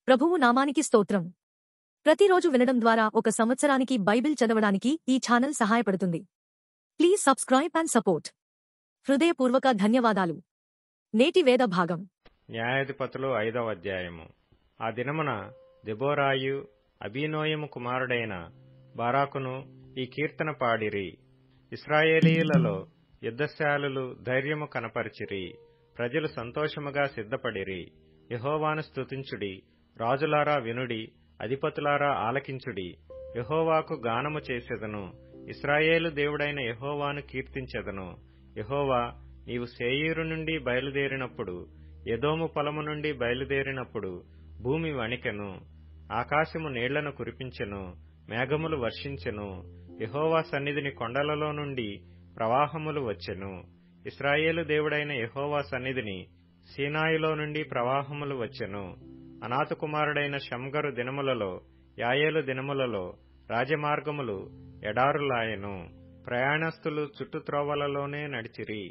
ప్రభువు నామానికి స్తోత్రం. ప్రతిరోజు వినడం ద్వారా ఒక సంవత్సరానికి బైబిల్ చదవడానికి ఈ ఛానల్ సహాయపడుతుంది. Please subscribe and support. హృదయపూర్వక ధన్యవాదాలు. నేటి వేద భాగం న్యాయాధిపతులు 5వ అధ్యాయము. ఆ దినమున దెబోరాయు అబీనోయము కుమారుడైన బారాకును ఈ కీర్తన పాడిరి. ఇశ్రాయేలీయులలో యుద్ధశాలులు ధైర్యము కనపరిచిరి. ప్రజలు సంతోషముగా సిద్ధపడిరి. యెహోవాను స్తుతించుడి. రాజులారా వినుడి, అధిపతులారా ఆలకించుడి. యెహోవాకు గానము చేసెదను. ఇశ్రాయేలు దేవుడైన యెహోవాను కీర్తించెదను. యెహోవా, నీవు శేయీరు నుండి బయలుదేరినప్పుడు, ఎదోము పొలము నుండి బయలుదేరినప్పుడు భూమి వణికెను. ఆకాశము నీళ్లను కురిపించెను, మేఘములు వర్షించెను. యెహోవా సన్నిధిని కొండలలో నుండి ప్రవాహములు వచ్చెను. ఇశ్రాయేలు దేవుడైన యెహోవా సన్నిధిని సీనాయిలో నుండి ప్రవాహములు వచ్చెను. అనాతు కుమారుడైన షమ్గరు దినములలో, యాయేలు దినములలో రాజమార్గములు ఎడారులాయెను. ప్రయాణస్థులు చుట్టుత్రోవలలోనే నడిచిరి.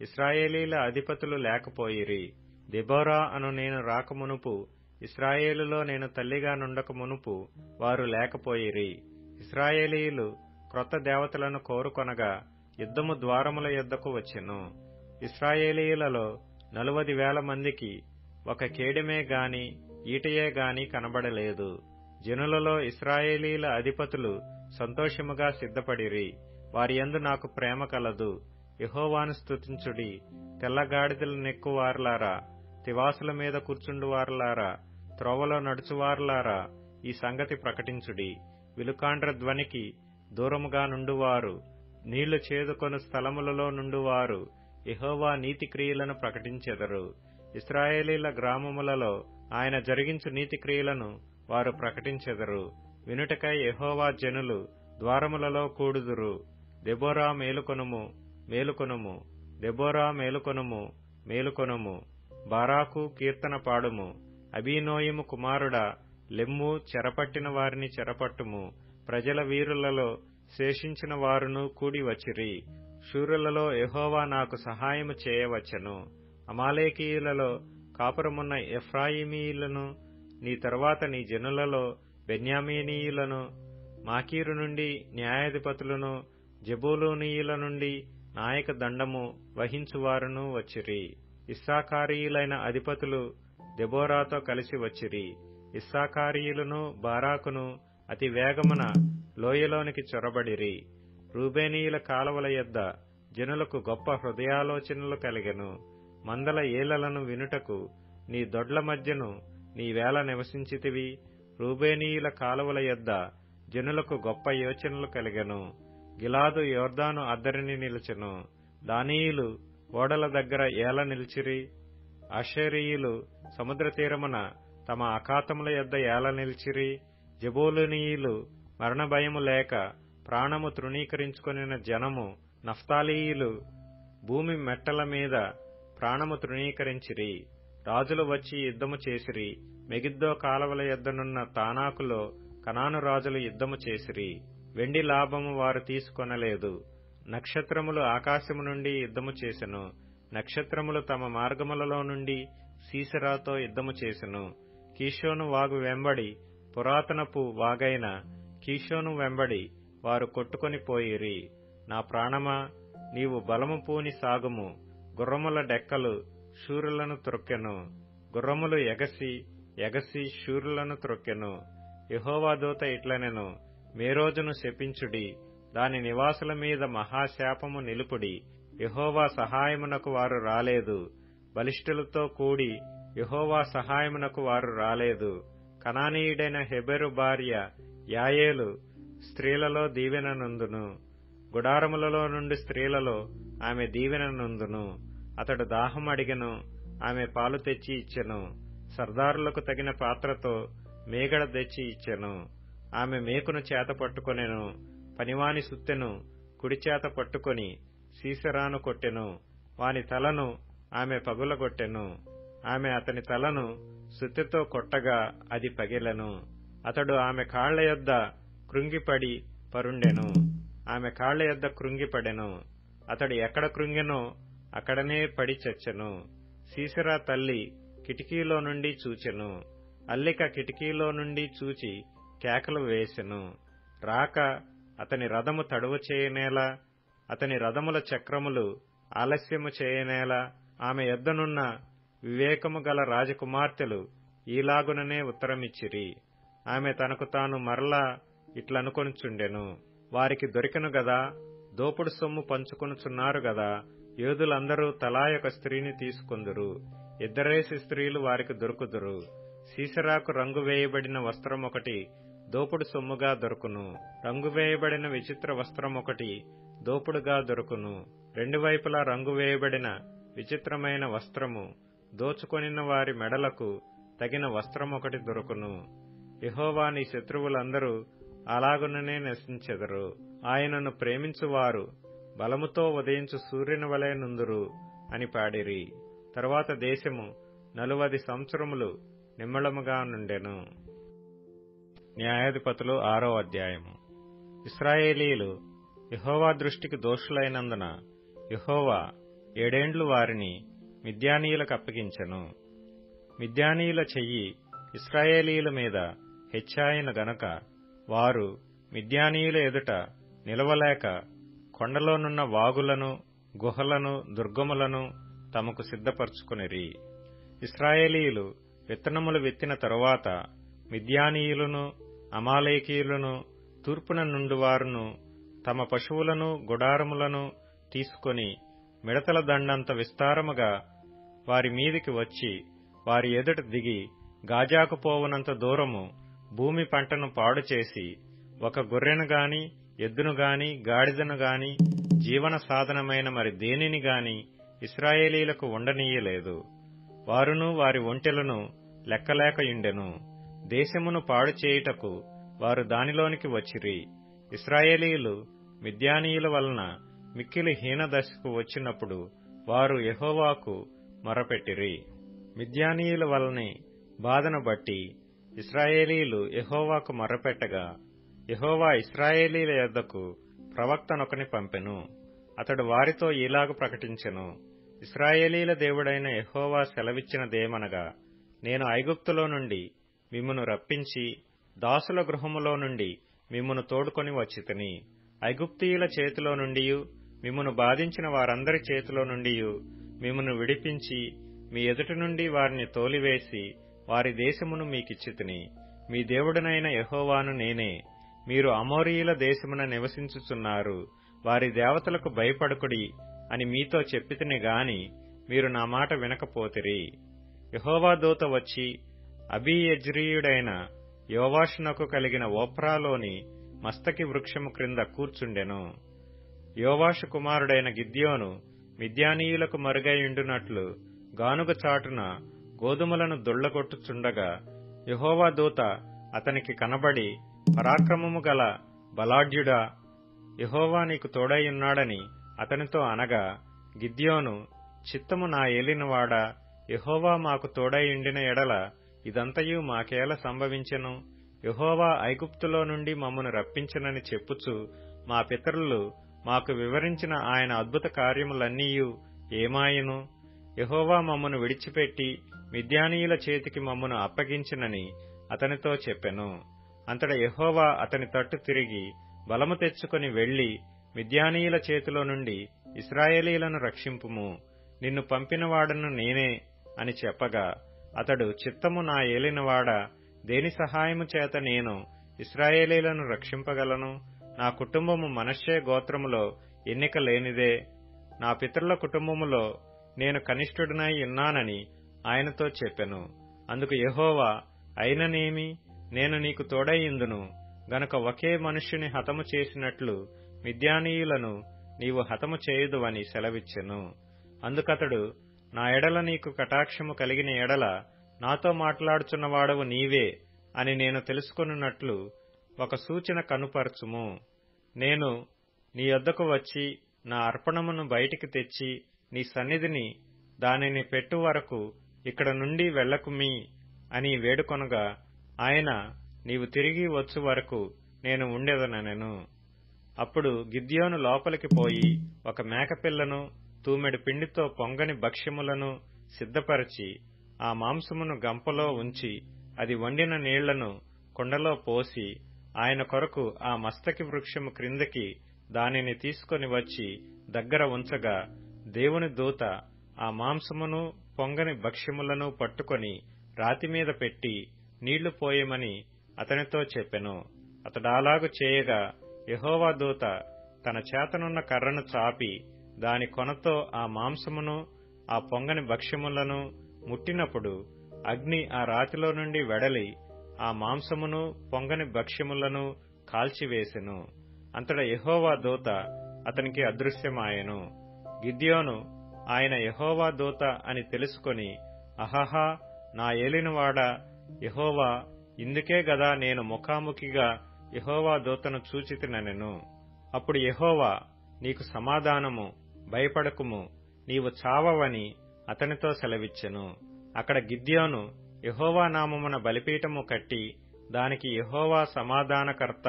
ఇశ్రాయేలీల అధిపతులు లేకపోయిరి. దెబోరా అను నేను రాకమునుపు, ఇశ్రాయేలులో నేను తల్లిగా నుండక మునుపు వారు లేకపోయిరి. ఇశ్రాయేలీయులు క్రొత్త దేవతలను కోరుకొనగా యుద్ధము ద్వారముల యొద్దకు వచ్చెను. ఇశ్రాయేలీయులలో 40,000 మందికి ఒక కేడెమే గాని ఈటయే గాని కనబడలేదు. జనులలో ఇశ్రాయేలీల అధిపతులు సంతోషముగా సిద్ధపడిరి. వారి యందు నాకు ప్రేమ కలదు. యెహోవాను స్తుతించుడి. తెల్లగాడిదలు నెక్కువారులారా, తివాసుల మీద కూర్చుండువారులారా, త్రోవలో నడుచువారులారా, ఈ సంగతి ప్రకటించుడి. విలుకాండ్ర ధ్వనికి దూరముగా నుండువారు, నీళ్లు చేదుకొను స్థలములలో నుండువారు యెహోవా నీతి క్రియలను ప్రకటించెదరు. ఇశ్రాయేలీల గ్రామములలో ఆయన జరిగించు నీతి క్రియలను వారు ప్రకటించెదరు. వినుటకై యెహోవా జనులు ద్వారములలో కూడుదురు. దెబోరా మేలుకొనుము, మేలుకొనుము, దెబోరా మేలుకొనుము, మేలుకొనుము. బారాకు కీర్తన పాడుము. అబీనోయము కుమారుడా, లెమ్ము, చెరపట్టిన వారిని చెరపట్టుము. ప్రజల వీరులలో శేషించిన వారును కూడి వచ్చిరి. శూరులలో యెహోవా నాకు సహాయము చేయవచ్చెను. అమాలేకీయులలో కాపురమున్న ఎఫ్రాయిమీయులను, నీ తరువాత నీ జనులలో బెన్యామీనీయులను, మాకీరు నుండి న్యాయాధిపతులను, జెబూలూనీయుల నుండి నాయక దండము వహించువారును వచ్చిరి. ఇస్సాకారీయులైన అధిపతులు దెబోరాతో కలిసి వచ్చిరి. ఇస్సాకారీయులను బారాకును అతి వేగమున లోయలోనికి చొరబడిరి. రూబేనీయుల కాలవల యొద్ద జనులకు గొప్ప హృదయాలోచనలు కలిగెను. మందల ఏలలను వినుటకు నీ దొడ్ల మధ్యను నీవేళ నివసించితివి. రూబేనీయుల కాలువల యొద్ద జనులకు గొప్ప యోచనలు కలిగెను. గిలాదు యోర్దాను అద్దరిని నిలిచెను. దానీయులు ఓడల దగ్గర ఏల నిలిచిరి. ఆషేరీయులు సముద్ర తీరమున తమ అఖాతముల యొద్ద ఏల నిలిచిరి. జెబూలూనీయులు మరణ భయము లేక ప్రాణము తృణీకరించుకొనిన జనము. నఫ్తాలీయులు భూమి మెట్టల మీద ప్రాణము తృణీకరించిరి. రాజులు వచ్చి యుద్ధము చేసిరి. మెగిద్దో కాలవల యొద్దనున్న తానాకులో కనాను రాజులు యుద్ధము చేసిరి. వెండి లాభము వారు తీసుకొనలేదు. నక్షత్రములు ఆకాశము నుండి యుద్ధము చేసెను. నక్షత్రములు తమ మార్గములలో నుండి సీసెరాతో యుద్ధము చేసెను. కీషోను వాగు వెంబడి, పురాతనపు వాగైన కీషోను వెంబడి వారు కొట్టుకొని పోయిరి. నా ప్రాణమా, నీవు బలము పూని సాగుము. గుర్రముల డెక్కలు శూరులను త్రొక్కెను. గుర్రములు ఎగసి ఎగసి శూరులను త్రొక్కెను. యెహోవా దూత ఇట్లనెను, మేరోజును శపించుడి, దాని నివాసుల మీద మహాశాపము నిలుపుడి. యెహోవా సహాయమునకు వారు రాలేదు. బలిష్ఠులతో కూడి యెహోవా సహాయమునకు వారు రాలేదు. కనానీయుడైన హెబెరు భార్య యాయేలు స్త్రీలలో దీవెన నొందును. గుడారములలో నుండి స్త్రీలలో ఆమె దీవెన నొందును. అతడు దాహం అడిగెను, ఆమె పాలు తెచ్చి ఇచ్చెను. సర్దారులకు తగిన పాత్రతో మేగడ తెచ్చి ఇచ్చెను. ఆమె మేకును చేత పట్టుకొనెను. పనివాని సుత్తెను కుడి చేత పట్టుకొని సీసెరాను కొట్టెను. వాని తలను ఆమె పగులగొట్టెను. ఆమె అతని తలను సుత్తెతో కొట్టగా అది పగిలెను. అతడు ఆమె కాళ్ల యొద్ద కృంగిపడి పరుండెను. ఆమె కాళ్ల యొద్ద కృంగిపడెను. అతడు ఎక్కడ కృంగెనో అక్కడనే పడి చచ్చెను. సీసెరా తల్లి కిటికీలో నుండి చూచెను. అల్లిక కిటికీలో నుండి చూచి కేకలు వేసెను. రాక అతని రథము తడువు చేయనేలా, అతని రథముల చక్రములు ఆలస్యము చేయనేలా ఆమె యొద్దనున్న వివేకము గల రాజకుమార్తెలు ఈలాగుననే ఉత్తరమిచ్చిరి. ఆమె తనకు తాను మరలా ఇట్లనుకొనుచుండెను, వారికి దొరికెను గదా, దోపుడు సొమ్ము పంచుకొనుచున్నారు గదా, యోధులందరూ తలా ఒక స్త్రీని తీసుకొందురు, ఇద్దరేసి స్త్రీలు వారికి దొరుకుదురు. సీసరాకు రంగు వేయబడిన వస్త్రమొకటి దోపుడు సొమ్ముగా దొరుకును, రంగు వేయబడిన విచిత్ర వస్త్రమొకటి దోపుడుగా దొరుకును. రెండు వైపులా రంగు వేయబడిన విచిత్రమైన వస్త్రము దోచుకొనిన వారి మెడలకు తగిన వస్త్రమొకటి దొరుకును. యెహోవా నీ శత్రువులందరూ అలాగుననే నశించెదరు. ఆయనను ప్రేమించువారు బలముతో ఉదయించు సూర్యుని వలె నుందురు అని పాడిరి. తరువాత దేశము 40 సంవత్సరములు నిమ్మళముగా నుండెను. న్యాయాధిపతులు 6వ అధ్యాయము. ఇశ్రాయేలీయులు యెహోవా దృష్టికి దోషులైనందున యెహోవా 7 ఏండ్లు వారిని మిద్యానీయులకు అప్పగించెను. మిద్యానీయుల చెయ్యి ఇశ్రాయేలీయుల మీద హెచ్చాయను గనక వారు మిద్యానీయుల ఎదుట నిలవలేక కొండలోనున్న వాగులను, గుహలను, దుర్గములను తమకు సిద్ధపరచుకొనిరి. ఇశ్రాయేలీయులు విత్తనములు విత్తిన తరువాత మిద్యానీయులను, అమాలేకీయులను, తూర్పున నుండివారును తమ పశువులను, గుడారములను తీసుకొని మిడతల దండంత విస్తారముగా వారి మీదికి వచ్చి వారి ఎదుట దిగి గాజాకు పోవునంత దూరము భూమి పంటను పాడుచేసి ఒక గొర్రెను గాని, ఎద్దును గాని, గాడిదను గాని, జీవన సాధనమైన మరి దేనిని గాని ఇశ్రాయేలీలకు ఉండనీయలేదు. వారును వారి ఒంటెలను లెక్కలేకయుండెను. దేశమును పాడు చేయుటకు వారు దానిలోనికి వచ్చిరి. ఇశ్రాయేలీయులు మిద్యానీయుల వలన మిక్కిలి హీనదశకు వచ్చినప్పుడు వారు యెహోవాకు మొరపెట్టిరి. మిద్యానీయుల వలనే బాధను బట్టి ఇశ్రాయేలీయులు యెహోవాకు మొర్రపెట్టగా యెహోవా ఇశ్రాయేలీయుల యొద్దకు ప్రవక్తనొకని పంపెను. అతడు వారితో ఈలాగు ప్రకటించెను, ఇశ్రాయేలీయుల దేవుడైన యెహోవా సెలవిచ్చినదేమనగా, నేను ఐగుప్తులో నుండి మిమ్మును రప్పించి దాసుల గృహములో నుండి మిమ్మును తోడుకొని వచ్చితిని. ఐగుప్తీయుల చేతిలో నుండియు మిమ్మును బాధించిన వారందరి చేతిలో నుండియు మిమ్మును విడిపించి మీ ఎదుటి నుండి వారిని తోలివేసి వారి దేశమును మీకిచ్చితిని. మీ దేవుడనైన యెహోవాను నేనే. మీరు అమోరీయుల దేశమున నివసించుచున్నారు, వారి దేవతలకు భయపడకుడి అని మీతో చెప్పితిని గాని మీరు నా మాట వినకపోతిరి. యెహోవా దూత వచ్చి అబీయెజ్రీయుడైన యోవాషునకు కలిగిన ఓఫ్రాలోని మస్తకి వృక్షము క్రింద కూర్చుండెను. యోవాషు కుమారుడైన గిద్యోను మిద్యానీయులకు మరుగైయుండునట్లు గానుగ చాటున గోధుమలను దుళ్లగొట్టుచుండగా యెహోవా దూత అతనికి కనబడి, పరాక్రమము గల బలాఢ్యుడా, యెహోవా నీకు తోడైయున్నాడని అతనితో అనగా, గిద్యోను, చిత్తము నా ఏలినవాడా, యెహోవా మాకు తోడైయుండిన ఎడల ఇదంతయు మాకేల సంభవించెను? యెహోవా ఐగుప్తులో నుండి మమ్మను రప్పించెనని చెప్పుచు మా పితరులు మాకు వివరించిన ఆయన అద్భుత కార్యములన్నీయు ఏమాయెను? యెహోవా మమ్మను విడిచిపెట్టి మిద్యానీయుల చేతికి మమ్మను అప్పగించినని అతనితో చెప్పెను. అంతట యెహోవా అతని తట్టు తిరిగి బలము తెచ్చుకొని వెళ్లి మిద్యానీయుల చేతిలో నుండి ఇశ్రాయేలీయులను రక్షింపుము, నిన్ను పంపినవాడను నేనే అని చెప్పగా, అతడు, చిత్తము నా ఏలినవాడా, దేని సహాయము చేత నేను ఇశ్రాయేలీయులను రక్షింపగలను? నా కుటుంబము మనష్షే గోత్రములో ఎన్నిక లేనిదే. నా పితరుల కుటుంబములో నేను కనిష్ఠుడినై ఉన్నానని ఆయనతో చెప్పెను. అందుకు యెహోవా, అయిననేమి, నేను నీకు తోడైయుందును గనుక ఒకే మనుష్యుని హతము చేసినట్లు మిద్యానీయులను నీవు హతము చేయుదువని సెలవిచ్చెను. అందుకతడు, నా ఎడల నీకు కటాక్షము కలిగిన ఎడల నాతో మాట్లాడుచున్నవాడవు నీవే అని నేను తెలుసుకొనున్నట్లు ఒక సూచన కనుపరచుము. నేను నీ యొద్దకు వచ్చి నా అర్పణమును బయటికి తెచ్చి నీ సన్నిధిని దానిని పెట్టు వరకు ఇక్కడ నుండి వెళ్ళకుమీ అని వేడుకొనగా, ఆయన, నీవు తిరిగి వచ్చు వరకు నేను ఉండెదనెను. అప్పుడు గిద్యోను లోపలికి పోయి ఒక మేకపిల్లను తూమెడు పిండితో పొంగని భక్ష్యములను సిద్ధపరచి ఆ మాంసమును గంపలో ఉంచి అది వండిన నీళ్లను కుండలో పోసి ఆయన కొరకు ఆ మస్తకి వృక్షము క్రిందకి దానిని తీసుకొని వచ్చి దగ్గర ఉంచగా, దేవుని దూత ఆ మాంసమును పొంగని భక్ష్యములను పట్టుకొని రాతిమీద పెట్టి నీళ్లు పోయమని అతనితో చెప్పెను. అతడాలాగు చేయగా యెహోవా దూత తన చేతనున్న కర్రను చాపి దాని కొనతో ఆ మాంసమును ఆ పొంగని భక్ష్యములను ముట్టినప్పుడు అగ్ని ఆ రాతిలో నుండి వెడలి ఆ మాంసమును పొంగని భక్ష్యములను కాల్చివేసెను. అంతటా యెహోవా దూత అతనికి అదృశ్యమాయెను. గిద్యోను ఆయన యెహోవా దూత అని తెలుసుకొని, అహహా, నా ఏలినవాడా యెహోవా, ఇందుకే గదా నేను ముఖాముఖిగా యెహోవా దూతను చూచితినెను. అప్పుడు యెహోవా, నీకు సమాధానము, భయపడకుము, నీవు చావవని అతనితో సెలవిచ్చెను. అక్కడ గిద్యోను యెహోవా నామమున బలిపీఠము కట్టి దానికి యెహోవా సమాధానకర్త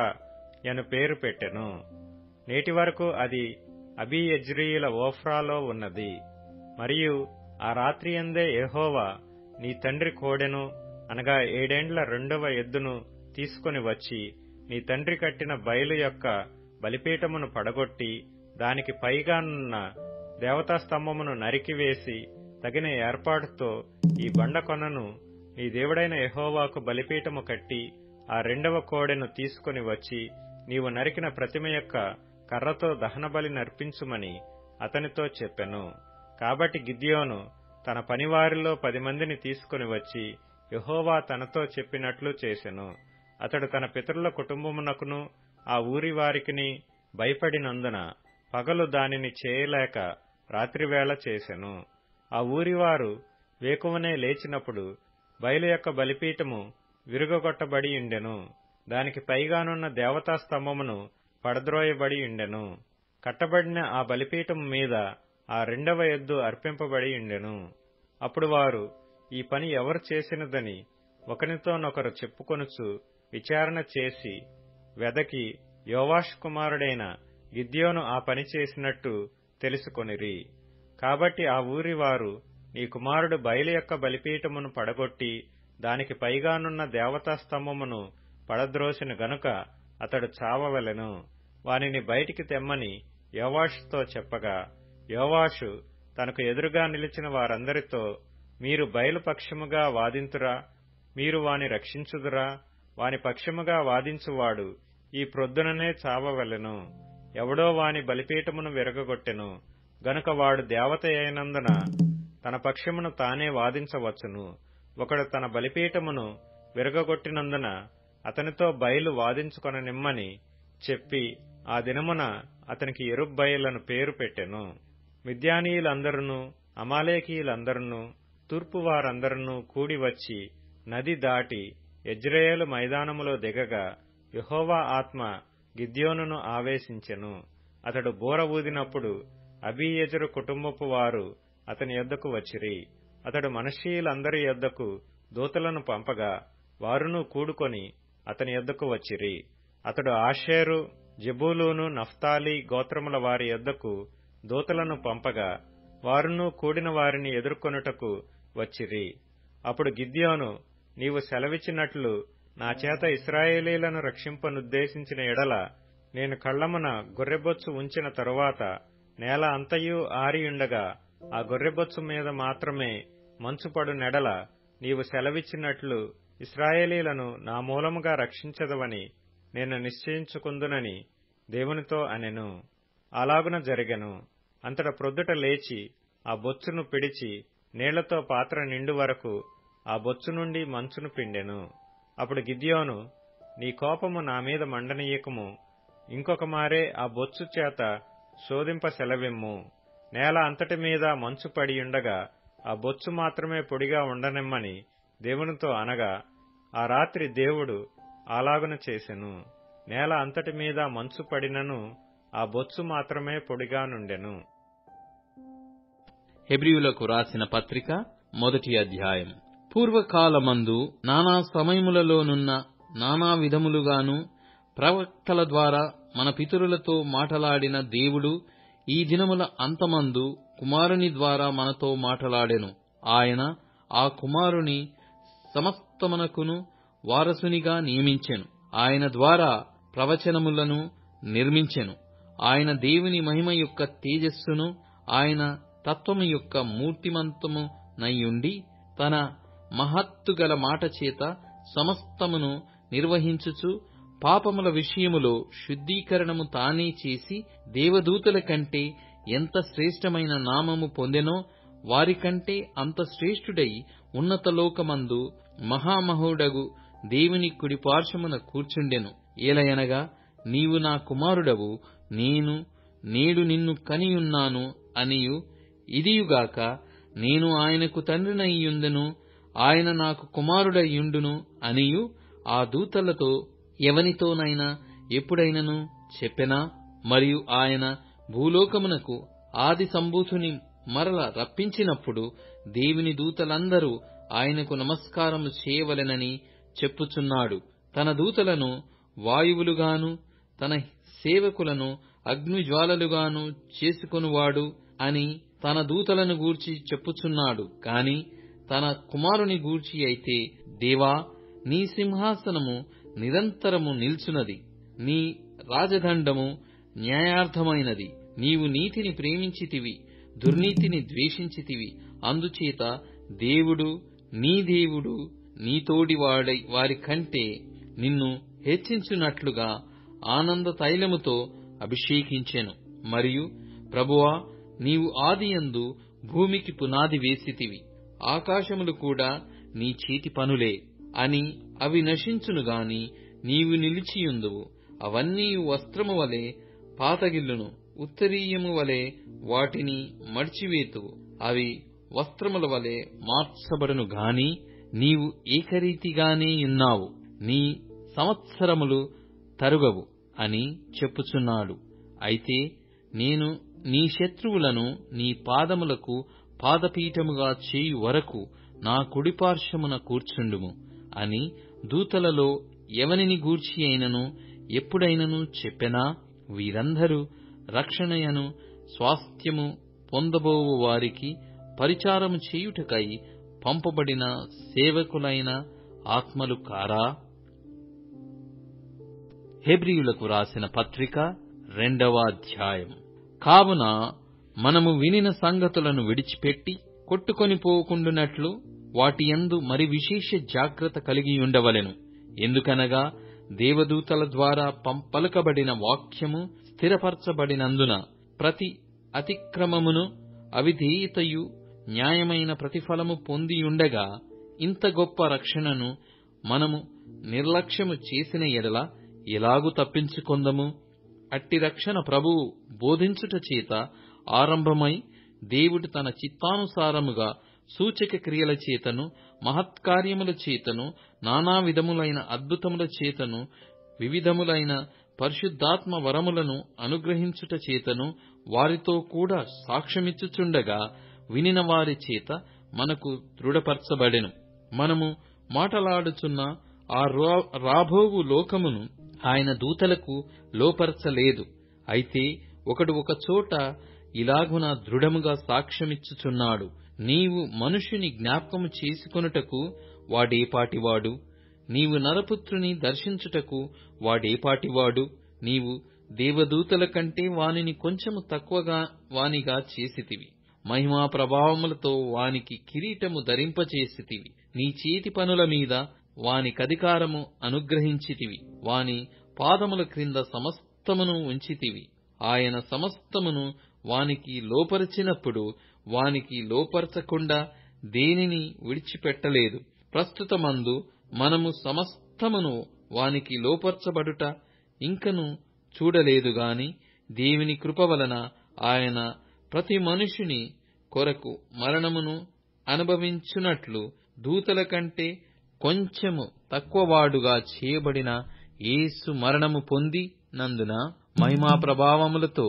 యను పేరు పెట్టెను. నేటి వరకు అది అబీయెజ్రీయుల ఓఫ్రాలో ఉన్నది. మరియు ఆ రాత్రియందే యెహోవా నీ తండ్రి కోడెను అనగా 7 ఏండ్ల 2వ ఎద్దును తీసుకొని వచ్చి నీ తండ్రి కట్టిన బయలు యొక్క బలిపీఠమును పడగొట్టి దానికి పైగానున్న దేవతాస్తంభమును నరికివేసి తగిన ఏర్పాటుతో ఈ బండకొనను నీ దేవుడైన యెహోవాకు బలిపీఠము కట్టి ఆ 2వ కోడెను తీసుకొని వచ్చి నీవు నరికిన ప్రతిమ యొక్క కర్రతో దహనబలి నర్పించుమని అతనితో చెప్పెను. కాబట్టి గిద్యోను తన పనివారిలో 10 మందిని తీసుకొని వచ్చి యెహోవా తనతో చెప్పినట్లు చేసెను. అతడు తన పితరుల కుటుంబమునకును ఆ ఊరి వారికిని భయపడినందున పగలు దానిని చేయలేక రాత్రివేళ చేసెను. ఆ ఊరివారు వేకువనే లేచినప్పుడు బయలు యొక్క బలిపీఠము విరుగగొట్టబడి ఉండెను. దానికి పైగానున్న దేవతాస్తంభమును పడద్రోయబడి ఉండెను. కట్టబడిన ఆ బలిపీఠము మీద ఆ 2వ ఎద్దు అర్పింపబడి ఉండెను. అప్పుడు వారు ఈ పని ఎవరు చేసినదని ఒకనితోనొకరు చెప్పుకొనుచు విచారణ చేసి వెదకి యోవాషు కుమారుడైన గిద్యోను ఆ పని చేసినట్టు తెలుసుకొనిరి. కాబట్టి ఆ ఊరి వారు, నీ కుమారుడు బయలు యొక్క బలిపీఠమును పడగొట్టి దానికి పైగానున్న దేవతాస్తంభమును పడద్రోసిన గనుక అతడు చావవలెను, వానిని బయటికి తెమ్మని యోవాషుతో చెప్పగా, యోవాషు తనకు ఎదురుగా నిలిచిన వారందరితో, మీరు బయలు పక్షముగా వాదింతురా, మీరు వాని రక్షించుదురా? వాని పక్షముగా వాదించువాడు ఈ ప్రొద్దుననే చావవలెను. ఎవడో వాని బలిపీఠమును విరగగొట్టెను గనుక వాడు దేవత అయినందున తన పక్షమును తానే వాదించవచ్చును. ఒకడు తన బలిపీఠమును విరగగొట్టినందున అతనితో బయలు వాదించుకొననిమ్మని చెప్పి ఆ దినమున అతనికి యెరుబ్బయలను పేరు పెట్టెను. మిద్యానీయులందరును అమాలేకీయులందరును తూర్పు వారందరును కూడివచ్చి నది దాటి యెజ్రెయేలు మైదానములో దిగగా యెహోవా ఆత్మ గిద్యోనును ఆవేశించెను. అతడు బూర ఊదినప్పుడు అబీయెజెరు కుటుంబపు వారు అతని యొద్దకు వచ్చిరి. అతడు మనష్షీయులందరి యొద్దకు దూతలను పంపగా వారును కూడుకొని అతని యొద్దకు వచ్చిరి. అతడు ఆషేరు, జెబూలూను, నఫ్తాలి గోత్రముల వారి యొద్దకు దూతలను పంపగా వారును కూడిన వారిని ఎదుర్కొనుటకు వచ్చిరి. అప్పుడు గిద్యోను, నీవు సెలవిచ్చినట్లు నా చేత ఇశ్రాయేలీలను రక్షింపనుద్దేశించిన ఎడల నేను కళ్లమున గొర్రెబొచ్చు ఉంచిన తరువాత నేల అంతయు ఆరియుండగా ఆ గొర్రెబొచ్చు మీద మాత్రమే మంచుపడు నెడల నీవు సెలవిచ్చినట్లు ఇశ్రాయేలీలను నా మూలముగా రక్షించదవని నేను నిశ్చయించుకుందునని దేవునితో అనెను. అలాగున జరిగెను. అంతట ప్రొద్దుట లేచి ఆ బొచ్చును పిడిచి నీళ్లతో పాత్ర నిండు వరకు ఆ బొచ్చు నుండి మంచును పిండెను. అప్పుడు గిద్యోను, నీ కోపము నా మీద మండనీయకము, ఇంకొక మారే ఆ బొచ్చు చేత శోధింప సెలవిమ్ము. నేల అంతటి మీద మంచు పడియుండగా ఆ బొచ్చు మాత్రమే పొడిగా ఉండనిమ్మని దేవునితో అనగా ఆ రాత్రి దేవుడు అలాగున చేసెను. నేల అంతటి మీద మంచు పడినను ఆ బొచ్చు మాత్రమే పొడిగా నుండెను. హెబ్రీయులకు రాసిన పత్రిక 1వ అధ్యాయం. పూర్వకాలమందు నానా సమయములలోనున్న నానా విధములుగాను ప్రవక్తల ద్వారా మన పితరులతో మాటలాడిన దేవుడు ఈ దినముల అంతమందు కుమారుని ద్వారా మనతో మాటలాడెను. ఆయన ఆ కుమారుని సమస్తమునకును వారసునిగా నియమించెను. ఆయన ద్వారా ప్రవచనములను నిర్మించెను. ఆయన దేవుని మహిమ యొక్క తేజస్సును, ఆయన తత్వము యొక్క మూర్తిమంతమునయుండి తన మహత్తుగల మాట చేత సమస్తమును నిర్వహించుచు పాపముల విషయములో శుద్ధీకరణము తానే చేసి దేవదూతల కంటే ఎంత శ్రేష్టమైన నామము పొందెనో వారికంటే అంత శ్రేష్ఠుడై ఉన్నత లోకమందు మహామహుడగు దేవుని కుడిపార్శ్వమున కూర్చుండెను. ఏలయనగా నీవు నా కుమారుడవు, నేడు నిన్ను కనియున్నాను అనియు, ఇదియుగాక నేను ఆయనకు తండ్రినయ్యుందును, ఆయన నాకు కుమారుడయ్యుండును అనియు ఆ దూతలతో ఎవనితోనైనా ఎప్పుడైనను చెప్పెనా? మరియు ఆయన భూలోకమునకు ఆది సంభూతుని మరల రప్పించినప్పుడు దేవుని దూతలందరూ ఆయనకు నమస్కారము చేయవలెనని చెప్పుచున్నాడు. తన దూతలను వాయువులుగాను తన సేవకులను అగ్నిజ్వాలలుగాను చేసుకొనువాడు అని తన దూతలను గూర్చి చెప్పుచున్నాడు. కాని తన కుమారుని గూర్చి అయితే, దేవా, నీ సింహాసనము నిరంతరము నిల్చున్నది, నీ రాజదండము న్యాయార్థమైనది. నీవు నీతిని ప్రేమించితివి, దుర్నీతిని ద్వేషించితివి. అందుచేత దేవుడు నీతోడి వారి కంటే నిన్ను హెచ్చించున్నట్లుగా ఆనంద తైలముతో అభిషేకించెను. మరియు ప్రభువా, నీవు ఆదియందు భూమికి పునాది వేసితివి, ఆకాశములు కూడా నీ చేతి పనులే అని అవి నశించును గాని నీవు నిలిచియుందువు. అవన్నీ వస్త్రము వలె పాతగిల్లును, ఉత్తరీయము వలె వాటిని మడిచివేతువు. అవి వస్త్రముల వలె మార్చబడును గాని నీవు ఏకరీతిగానే ఉన్నావు, నీ సంవత్సరములు తరుగవు అని చెప్పుచున్నాడు. అయితే నేను నీ శత్రువులను నీ పాదములకు పాదపీఠముగా చేయు వరకు నా కుడిపార్శ్వమున కూర్చుండుము అని దూతలలో ఎవనిని గూర్చి అయినను ఎప్పుడైనను చెప్పెనా? వీరందరూ రక్షణయను స్వాస్థ్యము పొందబోవు వారికి పరిచారము చేయుటకై పంపబడిన సేవకులైన ఆత్మలు కారా? హెబ్రీయులకు రాసిన పత్రిక 2వ అధ్యాయం. కావున మనము వినిన సంగతులను విడిచిపెట్టి కొట్టుకొని పోకుండునట్లు వాటి యందు మరి విశేష జాగ్రత్త కలిగియుండవలెను. ఎందుకనగా దేవదూతల ద్వారా పలుకబడిన వాక్యము స్థిరపరచబడినందున ప్రతి అతిక్రమమును అవిధేయతయు న్యాయమైన ప్రతిఫలము పొందియుండగా, ఇంత గొప్ప రక్షణను మనము నిర్లక్ష్యము చేసిన ఎడల ఎలాగు తప్పించుకొందము? అట్టి రక్షణ ప్రభువు బోధించుట చేత ఆరంభమై దేవుడు తన చిత్తానుసారముగా సూచక క్రియల చేతను, మహత్కార్యముల చేతను, నానా విధములైన అద్భుతముల చేతను, వివిధములైన పరిశుద్ధాత్మ వరములను అనుగ్రహించుట చేతను వారితో కూడా సాక్ష్యమిచ్చుచుండగా వినిన వారి చేత మనకు దృఢపరచబడెను. మనము మాటలాడుచున్న ఆ రాబోవు లోకమును ఆయన దూతలకు లోపరచలేదు. అయితే ఒకడు ఒక చోట ఇలాగున దృఢముగా సాక్ష్యమిచ్చుచున్నాడు, నీవు మనుష్యుని జ్ఞాపకము చేసుకొనుటకు వాడేపాటివాడు? నీవు నరపుత్రుని దర్శించుటకు వాడేపాటివాడు? నీవు దేవదూతల కంటే వానిని కొంచెము తక్కువగా వానిగా చేసితివి, మహిమా ప్రభావములతో వానికి కిరీటము ధరింపచేసితివి. నీ చేతి పనుల మీద వానికధికారము అనుగ్రహించితివి. వాని పాదముల క్రింద సమస్తమును ఉంచితివి. ఆయన సమస్తమును వానికి లోపరిచినప్పుడు వానికి లోపరచకుండా దేనిని విడిచిపెట్టలేదు. ప్రస్తుతమందు మనము సమస్తమును వానికి లోపరచబడుట ఇంకను చూడలేదు గాని, దేవుని కృప వలన ఆయన ప్రతి మనుషుని కొరకు మరణమును అనుభవించున్నట్లు దూతల కంటే కొంచెము తక్కువవాడుగా చేయబడిన యేసు మరణము పొంది నందున మహిమా ప్రభావములతో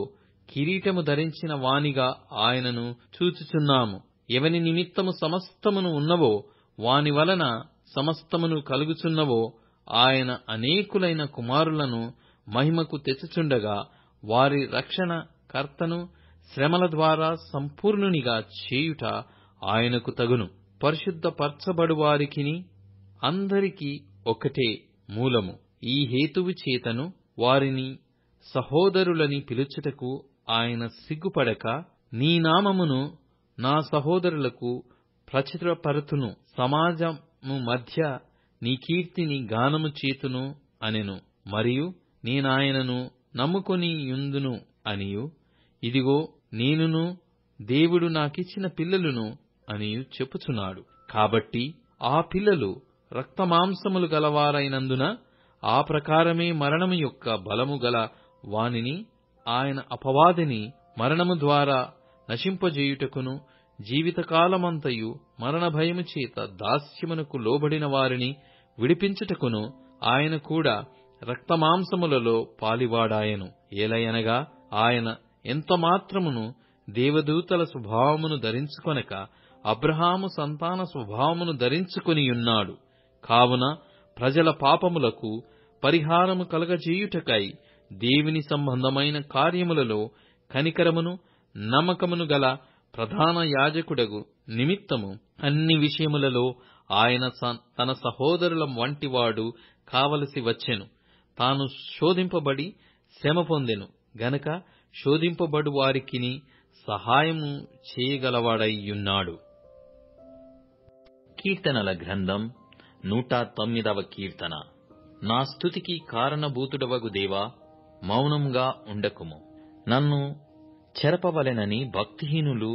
కిరీటము ధరించిన వానిగా ఆయనను చూచుచున్నాము. ఎవని నిమిత్తము సమస్తమును ఉన్నవో, వాని వలన సమస్తమును కలుగుచున్నవో, ఆయన అనేకులైన కుమారులను మహిమకు తెచ్చుచుండగా వారి రక్షణ కర్తను శ్రమల ద్వారా సంపూర్ణునిగా చేయుట ఆయనకు తగును. పరిశుద్ధపరచబడు వారికిని అందరికీ ఒకటే మూలము. ఈ హేతువు చేతను వారిని సహోదరులని పిలుచుటకు ఆయన సిగ్గుపడక, నీ నామమును నా సహోదరులకు ప్రచురపరతును, సమాజము మధ్య నీ కీర్తిని గానము చేతును అనెను. మరియు నేనాయనను నమ్ముకొనియుందును అనియు, ఇదిగో నేనును దేవుడు నాకిచ్చిన పిల్లలును అనియు చెప్పుచున్నాడు. కాబట్టి ఆ పిల్లలు రక్తమాంసములు గలవారైనందున ఆ ప్రకారమే మరణము యొక్క బలము గల వానిని ఆయన అపవాదిని మరణము ద్వారా నశింపజేయుటకును, జీవితకాలమంతయు మరణ భయము చేత దాస్యమునకు లోబడిన వారిని విడిపించుటకును ఆయన కూడా రక్తమాంసములలో పాలివాడాయెను. ఏలయనగా ఆయన ఎంతమాత్రమును దేవదూతల స్వభావమును ధరించుకొనక అబ్రహాము సంతాన స్వభావమును ధరించుకొనియున్నాడు. కావున ప్రజల పాపములకు పరిహారము కలగజేయుటకై దేవుని సంబంధమైన కార్యములలో కనికరమును నమ్మకమును గల ప్రధాన యాజకుడగు నిమిత్తము అన్ని విషయములలో ఆయన తన సహోదరుల వంటివాడు కావలసి వచ్చెను. తాను శోధింపబడి శ్రమ పొందెను గనక శోధింపబడు వారికిని సహాయము చేయగలవాడైయున్నాడు. కీర్తనల గ్రంథం 109వ కీర్తన. నా స్తుతికి కారణభూతుడవగు దేవా, మౌనంగా ఉండకుము. నన్ను చెరపవలెనని భక్తిహీనులు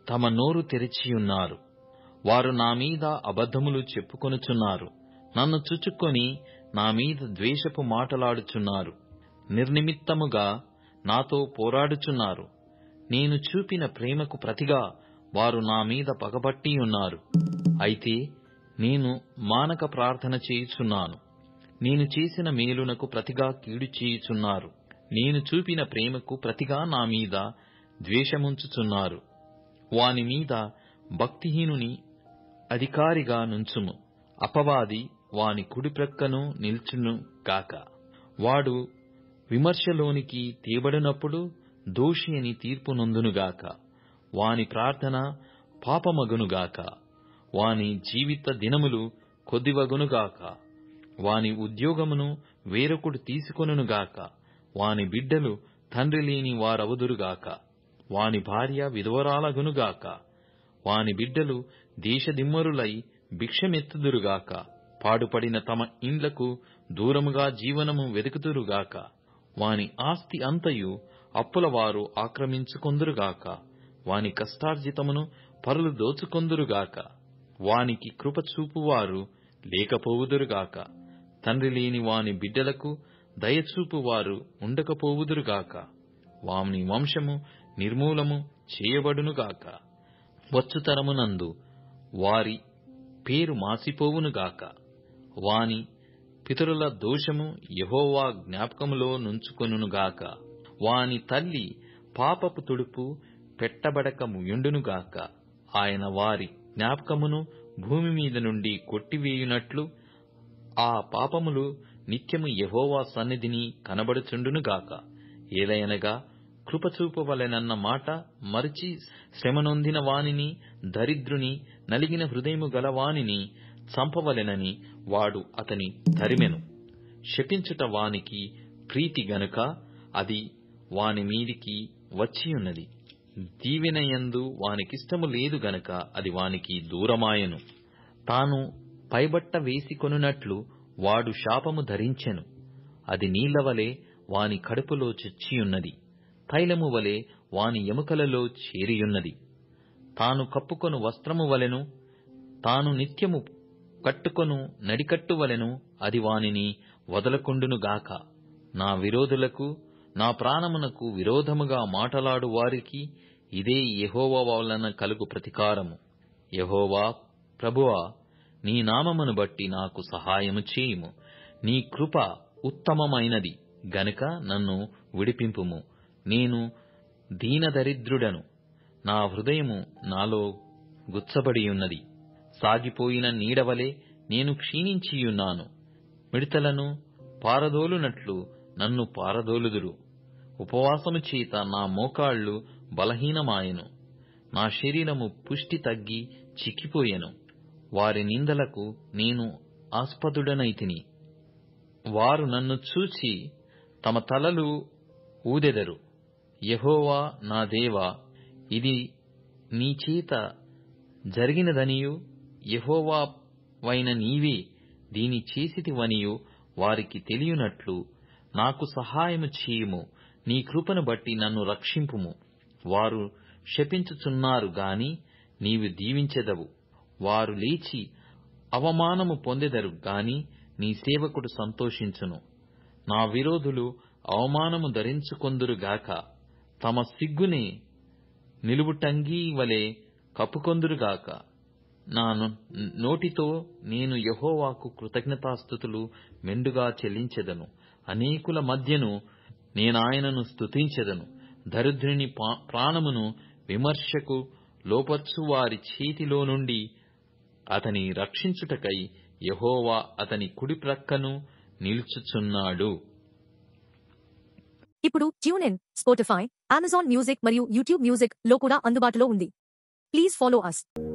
తమ నోరు తెరిచియున్నారు. వారు నా మీద అబద్ధములు చెప్పుకొనుచున్నారు. నన్ను చుచుక్కొని నా మీద ద్వేషపు మాటలాడుచున్నారు. నిర్నిమిత్తముగా నాతో పోరాడుచున్నారు. నేను చూపిన ప్రేమకు ప్రతిగా వారు నా మీద పగబట్టియున్నారు. అయితే నేను మానక ప్రార్థన చేయుచున్నాను. నేను చేసిన మేలునకు ప్రతిగా కీడు చేయుచున్నారు. నేను చూపిన ప్రేమకు ప్రతిగా నా మీద ద్వేషముంచుచున్నారు. వాని మీద భక్తిహీనుని అధికారిగా నుంచుము. అపవాది వాని కుడిప్రక్కను నిల్చును గాక. వాడు విమర్శలోనికి తేబడినప్పుడు దోషి అని తీర్పు నొందునుగాక. వాని ప్రార్థన పాపమగునుగాక. వాని జీవిత దినములు కొద్దివగునుగాక. వాని ఉద్యోగమును వేరొకడు తీసుకొనుగాక. వాని బిడ్డలు తండ్రి లేని వారవుదురుగాక. వాని భార్య విధవరాలగునుగాక. వాని బిడ్డలు దేశదిమ్మరులై భిక్షమెత్తుదురుగాక. పాడుపడిన తమ ఇండ్లకు దూరముగా జీవనము వెదుకుదురుగాక. వాని ఆస్తి అంతయు అప్పులవారు ఆక్రమించుకొందురుగాక. వాని కష్టార్జితమును పరులు దోచుకొందురుగాక. వానికి కృప చూపువారు లేకపోవుదురుగాక. తండ్రి లేని వాని బిడ్డలకు దయచూపువారు ఉండకపోవుదురుగాక. వాని వంశము నిర్మూలము చేయబడునుగాక. వచ్చుతరమునందు వారి పేరు మాసిపోవునుగాక. వాని పితరుల దోషము యెహోవా జ్ఞాపకములో నుంచుకొనుగాక. వాని తల్లి పాపపు తుడుపు పెట్టబడకముయుండునుగాక. ఆయన వారి జ్ఞాపకమును భూమి మీద నుండి కొట్టివేయునట్లు ఆ పాపములు నిత్యము యెహోవా సన్నిధిని కనబడుచుండునుగాక. ఏలయనగా కృపచూపవలెనన్న మాట మరచి శ్రమనొందిన వానిని, దరిద్రుని, నలిగిన హృదయము గలవానిని చంపవలెనని వాడు అతని తరిమెను. శపించుట వానికి ప్రీతి గనుక అది వాని మీదికి వచ్చియున్నది. దీవెనయందు వానికిష్టము లేదు గనక అది వానికి దూరమాయెను. తాను పైబట్ట వేసికొనున్నట్లు వాడు శాపము ధరించెను. అది నీళ్లవలె వాని కడుపులో చొచ్చియున్నది. తైలము వలె వాని ఎముకలలో చేరియున్నది. తాను కప్పుకొను వస్త్రము వలెను, తాను నిత్యము కట్టుకొను నడికట్టు వలెను అది వానిని వదలకుండునుగాక. నా విరోధులకు, నా ప్రాణమునకు విరోధముగా మాటలాడు వారికి ఇదే యెహోవా వలన కలుగు ప్రతికారము. యెహోవా, ప్రభువా, నీ నామమును బట్టి నాకు సహాయము చేయుము. నీ కృప ఉత్తమమైనది గనుక నన్ను విడిపింపుము. నేను దీనదరిద్రుడను, నా హృదయము నాలో గుచ్చబడియున్నది. సాగిపోయిన నీడవలే నేను క్షీణించియున్నాను. మిడతలను పారదోలునట్లు నన్ను పారదోలుదురు. ఉపవాసము చేత నా మోకాళ్ళు బలహీనమాయెను. నా శరీరము పుష్టి తగ్గి చిక్కిపోయెను. వారి నిందలకు నేను ఆస్పదుడనైతిని. వారు నన్ను చూచి తమ తలలు ఊదెదరు. యెహోవా నా దేవా, ఇది నీ చేత జరిగినదనియు యెహోవావైన నీవే దీని చేసితివనియు వారికి తెలియనట్లు నాకు సహాయము చేయుము. నీ కృపను బట్టి నన్ను రక్షింపుము. వారు శపించుచున్నారు గాని నీవు దీవించెదవు. వారు లేచి అవమానము పొందెదరు గాని నీ సేవకుడు సంతోషించును. నా విరోధులు అవమానము ధరించుకొందురుగాక. తమ సిగ్గునే నిలువుటంగీ వలె కప్పుకొందురుగాక. నా నోటితో నేను యెహోవాకు కృతజ్ఞతాస్తుతులు మెండుగా చెల్లించెదను. అనేకుల మధ్యను నేనాయనను స్తుతించెదను. దరిద్రుని ప్రాణమును విమర్శకు లోపర్చువారి చేతిలో నుండి అతని రక్షించుటకై యెహోవా అతని కుడి ప్రక్కను నిలుచుచున్నాడు. ఇప్పుడు tune in, Spotify, Amazon music మరియు యూట్యూబ్ మ్యూజిక్ లో కూడా అందుబాటులో ఉంది. Please follow us.